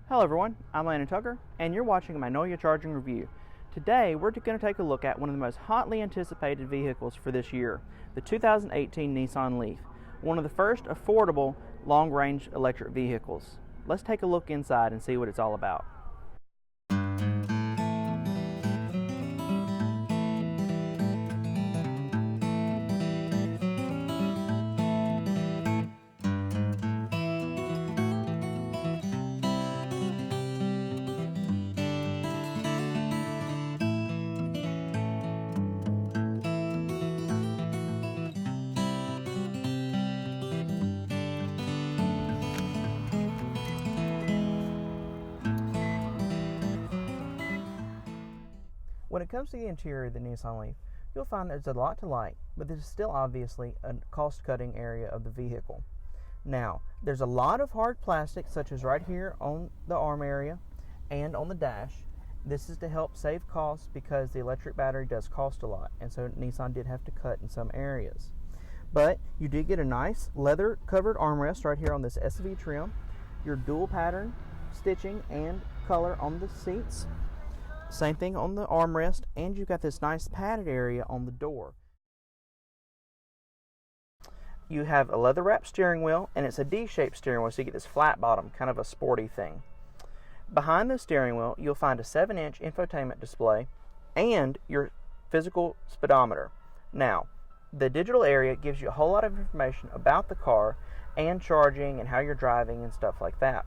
Hello everyone, I'm Landon Tucker, and you're watching my Know Your Charging review. Today, we're going to take a look at one of the most hotly anticipated vehicles for this year, the 2018 Nissan Leaf, one of the first affordable long-range electric vehicles. Let's take a look inside and see what it's all about. When it comes to the interior of the Nissan Leaf, you'll find there's a lot to like, but this is still obviously a cost-cutting area of the vehicle. Now, there's a lot of hard plastic, such as right here on the arm area and on the dash. This is to help save costs because the electric battery does cost a lot, and so Nissan did have to cut in some areas. But you did get a nice leather-covered armrest right here on this SV trim, your dual pattern stitching and color on the seats. Same thing on the armrest, and you've got this nice padded area on the door. You have a leather-wrapped steering wheel, and it's a D-shaped steering wheel, so you get this flat bottom, kind of a sporty thing. Behind the steering wheel, you'll find a 7-inch infotainment display and your physical speedometer. Now, the digital area gives you a whole lot of information about the car and charging and how you're driving and stuff like that.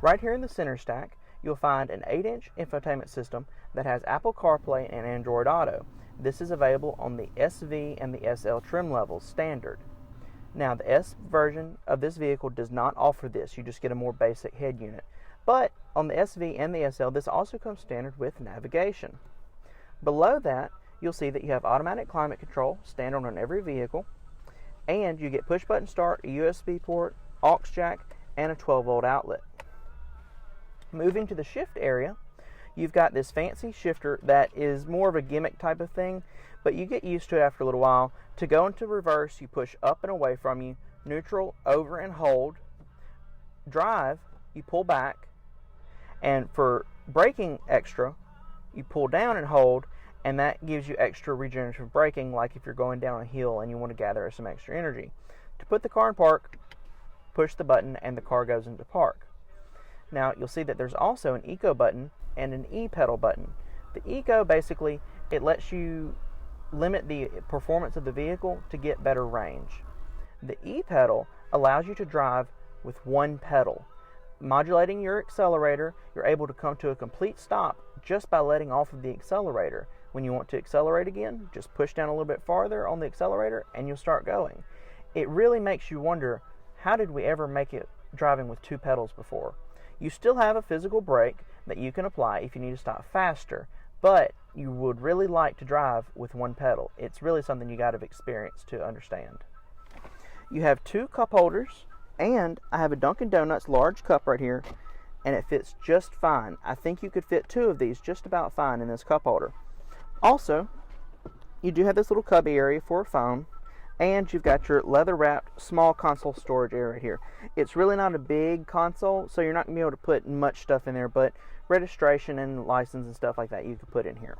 Right here in the center stack, you'll find an 8-inch infotainment system that has Apple CarPlay and Android Auto. This is available on the SV and the SL trim levels standard. Now, the S version of this vehicle does not offer this. You just get a more basic head unit. But on the SV and the SL, this also comes standard with navigation. Below that, you'll see that you have automatic climate control standard on every vehicle, and you get push-button start, a USB port, aux jack, and a 12-volt outlet. Moving to the shift area, you've got this fancy shifter that is more of a gimmick type of thing, but you get used to it after a little while. To go into reverse, you push up and away from you, neutral, over and hold. Drive, you pull back, and for braking extra, you pull down and hold, and that gives you extra regenerative braking, like if you're going down a hill and you want to gather some extra energy. To put the car in park, push the button and the car goes into park. Now, you'll see that there's also an Eco button and an E-pedal button. The Eco, basically, it lets you limit the performance of the vehicle to get better range. The E-pedal allows you to drive with one pedal. Modulating your accelerator, you're able to come to a complete stop just by letting off of the accelerator. When you want to accelerate again, just push down a little bit farther on the accelerator and you'll start going. It really makes you wonder, how did we ever make it driving with two pedals before? You still have a physical brake that you can apply if you need to stop faster, but you would really like to drive with one pedal. It's really something you got to experience to understand. You have two cup holders, and I have a Dunkin' Donuts large cup right here, and it fits just fine. I think you could fit two of these just about fine in this cup holder. Also, you do have this little cubby area for a phone, and you've got your leather-wrapped small console storage area here. It's really not a big console, so you're not going to be able to put much stuff in there, but registration and license and stuff like that you can put in here.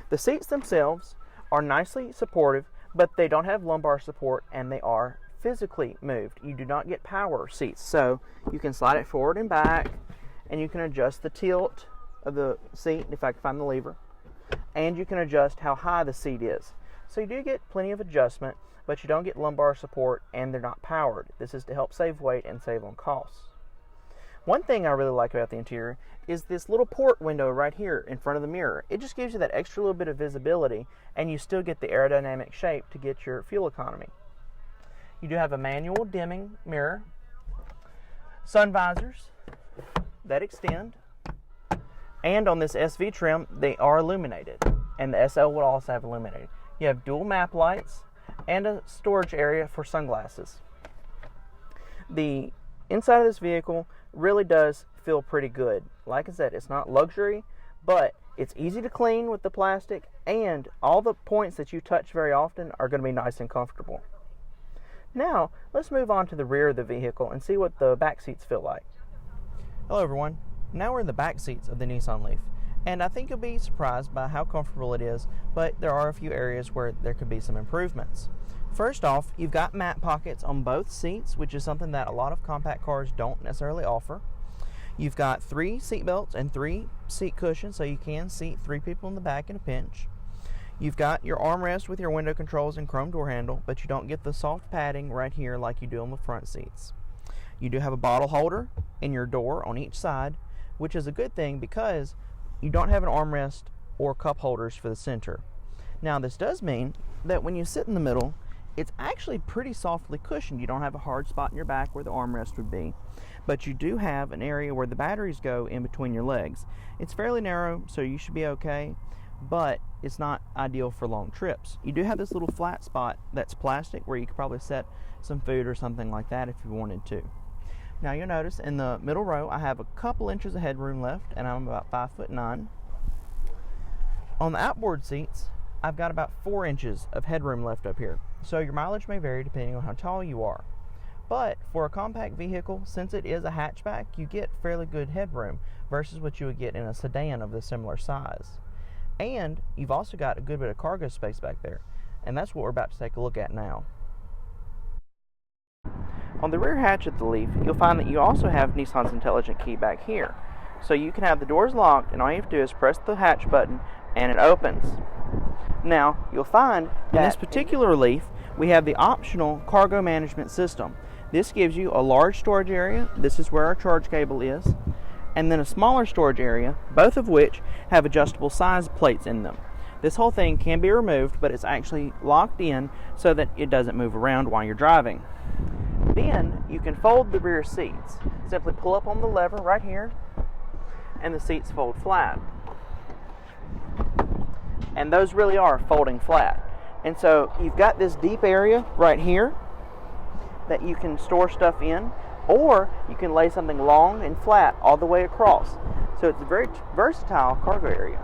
The seats themselves are nicely supportive, but they don't have lumbar support, and they are physically moved. You do not get power seats, so you can slide it forward and back, and you can adjust the tilt of the seat, if I can find the lever, and you can adjust how high the seat is. So you do get plenty of adjustment, but you don't get lumbar support, and they're not powered. This is to help save weight and save on costs. One thing I really like about the interior is this little port window right here in front of the mirror. It just gives you that extra little bit of visibility, and you still get the aerodynamic shape to get your fuel economy. You do have a manual dimming mirror, sun visors that extend, and on this SV trim, they are illuminated, and the SL will also have illuminated. You have dual map lights and a storage area for sunglasses. The inside of this vehicle really does feel pretty good. Like I said, it's not luxury, but it's easy to clean with the plastic, and all the points that you touch very often are going to be nice and comfortable. Now, let's move on to the rear of the vehicle and see what the back seats feel like. Hello everyone. Now we're in the back seats of the Nissan Leaf, and I think you'll be surprised by how comfortable it is, but there are a few areas where there could be some improvements. First off, you've got mat pockets on both seats, which is something that a lot of compact cars don't necessarily offer. You've got 3 seat belts and 3 seat cushions, so you can seat 3 people in the back in a pinch. You've got your armrest with your window controls and chrome door handle, but you don't get the soft padding right here like you do on the front seats. You do have a bottle holder in your door on each side, which is a good thing because you don't have an armrest or cup holders for the center. Now this does mean that when you sit in the middle, it's actually pretty softly cushioned. You don't have a hard spot in your back where the armrest would be, but you do have an area where the batteries go in between your legs. It's fairly narrow, so you should be okay, but it's not ideal for long trips. You do have this little flat spot that's plastic where you could probably set some food or something like that if you wanted to. Now you'll notice in the middle row I have a couple inches of headroom left, and I'm about 5'9". On the outboard seats, I've got about 4 inches of headroom left up here, so your mileage may vary depending on how tall you are. But for a compact vehicle, since it is a hatchback, you get fairly good headroom versus what you would get in a sedan of the similar size. And you've also got a good bit of cargo space back there, and that's what we're about to take a look at now. On the rear hatch of the Leaf, you'll find that you also have Nissan's Intelligent Key back here. So you can have the doors locked, and all you have to do is press the hatch button and it opens. Now, you'll find that in this particular Leaf, we have the optional cargo management system. This gives you a large storage area. This is where our charge cable is. And then a smaller storage area, both of which have adjustable size plates in them. This whole thing can be removed, but it's actually locked in so that it doesn't move around while you're driving. Then you can fold the rear seats. Simply pull up on the lever right here, and the seats fold flat. And those really are folding flat. And so you've got this deep area right here that you can store stuff in, or you can lay something long and flat all the way across. So it's a very versatile cargo area.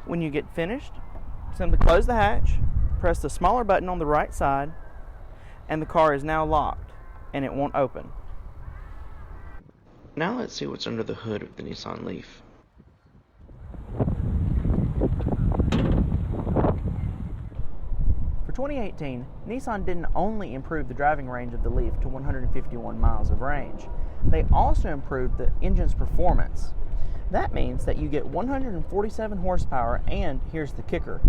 When you get finished, simply close the hatch, press the smaller button on the right side, and the car is now locked, and it won't open. Now let's see what's under the hood of the Nissan Leaf. For 2018, Nissan didn't only improve the driving range of the Leaf to 151 miles of range, they also improved the engine's performance. That means that you get 147 horsepower and, here's the kicker,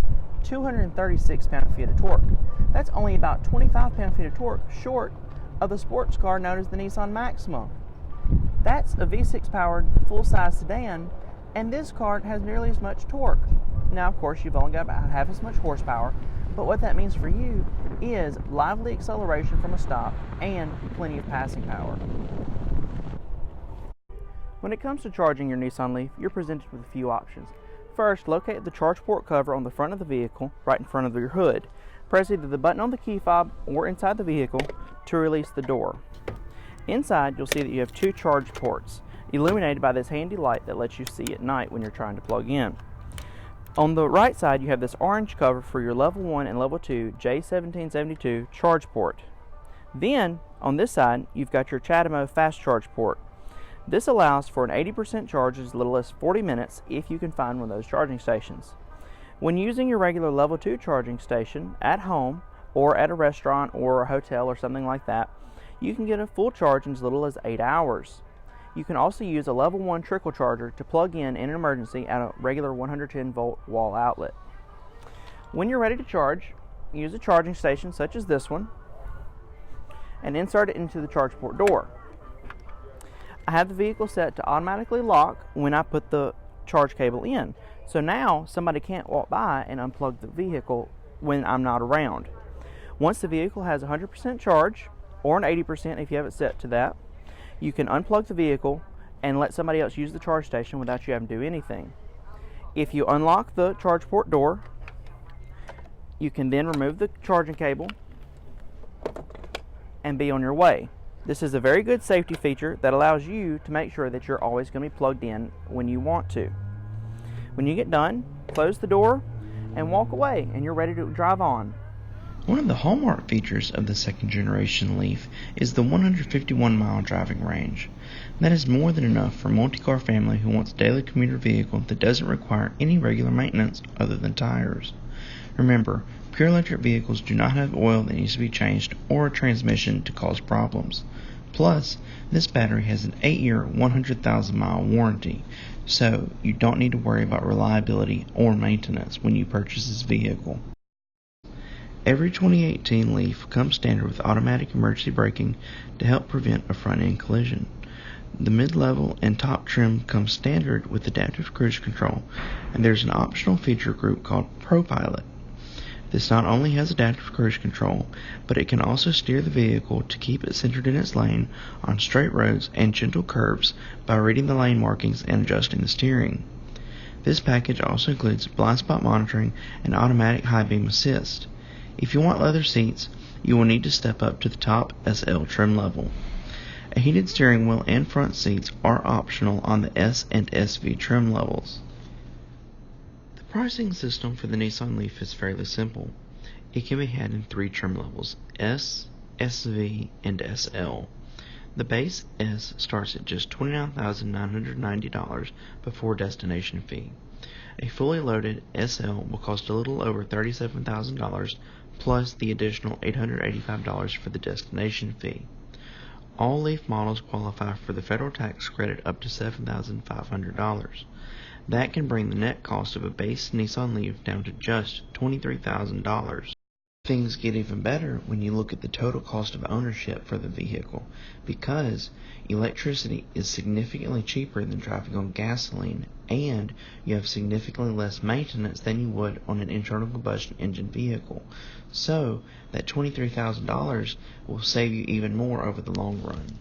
236 pound-feet of torque. That's only about 25 pound-feet of torque short of the sports car known as the Nissan Maxima. That's a V6 powered full-size sedan, and this car has nearly as much torque. Now, of course, you've only got about half as much horsepower, but what that means for you is lively acceleration from a stop and plenty of passing power. When it comes to charging your Nissan Leaf, you're presented with a few options. First, locate the charge port cover on the front of the vehicle, right in front of your hood. Press either the button on the key fob or inside the vehicle to release the door. Inside, you'll see that you have 2 charge ports, illuminated by this handy light that lets you see at night when you're trying to plug in. On the right side, you have this orange cover for your level 1 and level 2 J1772 charge port. Then, on this side, you've got your CHAdeMO fast charge port. This allows for an 80% charge in as little as 40 minutes if you can find one of those charging stations. When using your regular level 2 charging station at home or at a restaurant or a hotel or something like that, you can get a full charge in as little as 8 hours. You can also use a level 1 trickle charger to plug in an emergency at a regular 110 volt wall outlet. When you're ready to charge, use a charging station such as this one and insert it into the charge port door. I have the vehicle set to automatically lock when I put the charge cable in. So now somebody can't walk by and unplug the vehicle when I'm not around. Once the vehicle has 100% charge, or an 80% if you have it set to that, you can unplug the vehicle and let somebody else use the charge station without you having to do anything. If you unlock the charge port door, you can then remove the charging cable and be on your way. This is a very good safety feature that allows you to make sure that you're always going to be plugged in when you want to. When you get done, close the door and walk away, and you're ready to drive on. One of the hallmark features of the second generation Leaf is the 151-mile driving range. That is more than enough for a multi-car family who wants a daily commuter vehicle that doesn't require any regular maintenance other than tires. Remember, pure electric vehicles do not have oil that needs to be changed or a transmission to cause problems. Plus, this battery has an 8-year, 100,000-mile warranty, so you don't need to worry about reliability or maintenance when you purchase this vehicle. Every 2018 Leaf comes standard with automatic emergency braking to help prevent a front-end collision. The mid-level and top trim comes standard with adaptive cruise control, and there's an optional feature group called ProPilot. This not only has adaptive cruise control, but it can also steer the vehicle to keep it centered in its lane on straight roads and gentle curves by reading the lane markings and adjusting the steering. This package also includes blind spot monitoring and automatic high beam assist. If you want leather seats, you will need to step up to the top SL trim level. A heated steering wheel and front seats are optional on the S and SV trim levels. The pricing system for the Nissan Leaf is fairly simple. It can be had in 3 trim levels, S, SV, and SL. The base S starts at just $29,990 before destination fee. A fully loaded SL will cost a little over $37,000 plus the additional $885 for the destination fee. All Leaf models qualify for the federal tax credit up to $7,500. That can bring the net cost of a base Nissan Leaf down to just $23,000. Things get even better when you look at the total cost of ownership for the vehicle, because electricity is significantly cheaper than driving on gasoline, and you have significantly less maintenance than you would on an internal combustion engine vehicle. So that $23,000 will save you even more over the long run.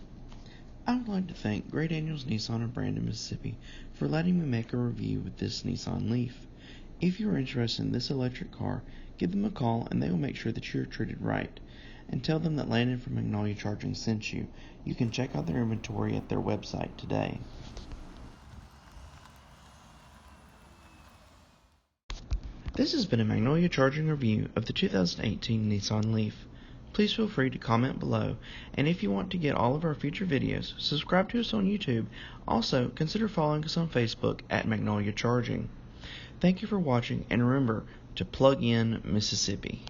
I would like to thank Gray Daniels Nissan of Brandon, Mississippi for letting me make a review with this Nissan Leaf. If you are interested in this electric car, give them a call and they will make sure that you are treated right. And tell them that Landon from Magnolia Charging sent you. You can check out their inventory at their website today. This has been a Magnolia Charging review of the 2018 Nissan Leaf. Please feel free to comment below, and if you want to get all of our future videos, subscribe to us on YouTube. Also, consider following us on Facebook at Magnolia Charging. Thank you for watching, and remember to plug in Mississippi.